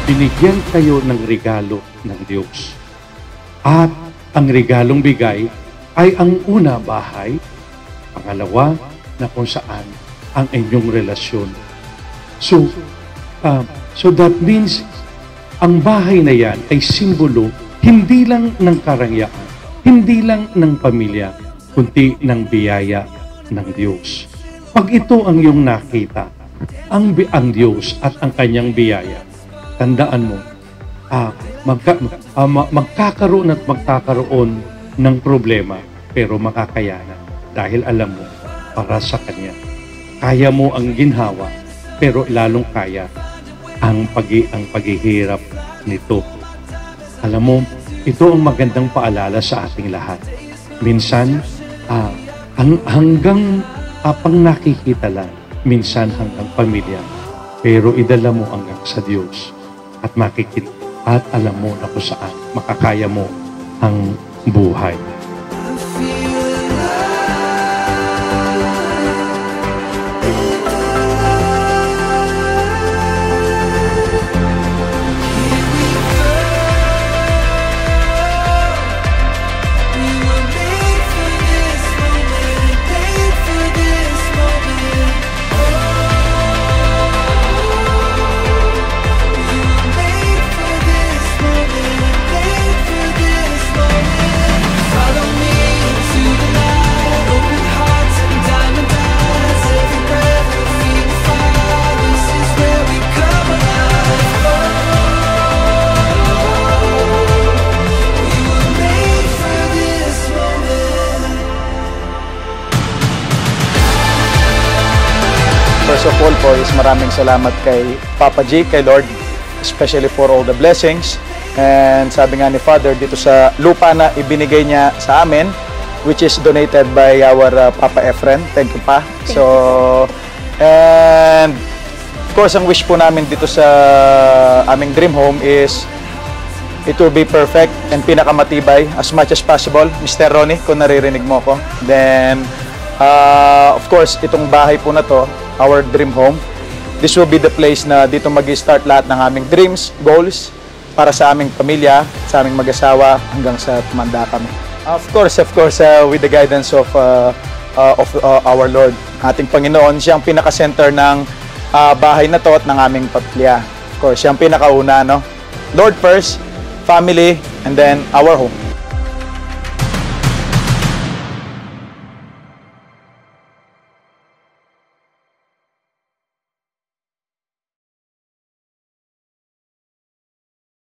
binigyan kayo ng regalo ng Diyos. At ang regalong bigay ay ang una, bahay. Pangalawa, na kung saan ang inyong relasyon. So that means ang bahay na yan ay simbolo hindi lang ng karangyaan, hindi lang ng pamilya, kundi ng biyaya ng Diyos. Pag ito ang iyong nakita, ang Diyos at ang kanyang biyaya, tandaan mo, magkakaroon at magkakaroon ng problema, pero makakayanan. Dahil alam mo, para sa Kanya. Kaya mo ang ginhawa, pero lalong kaya ang paghihirap nito. Alam mo, ito ang magandang paalala sa ating lahat. Minsan, hanggang pang nakikita lang, minsan hanggang pamilya, pero idala mo hanggang sa Diyos at makikita at alam mo na kung saan makakaya mo ang buhay. First of all po is maraming salamat kay Papa G, kay Lord, especially for all the blessings. And sabi nga ni Father, dito sa lupa na ibinigay niya sa amin, which is donated by our Papa Efren. Thank you, Pa. And of course, ang wish po namin dito sa aming dream home is it will be perfect and pinakamatibay as much as possible. Mr. Ronnie, kung naririnig mo ko. Then, of course, itong bahay po na to, our dream home, this will be the place na dito mag-start lahat ng aming dreams, goals, para sa aming pamilya, sa aming mag-asawa, hanggang sa tumanda kami. Of course, with the guidance of our Lord, ating Panginoon, siya ang pinaka-center ng bahay na to at ng aming pamilya. Of course, siya ang pinakauna, no? Lord first, family, and then our home.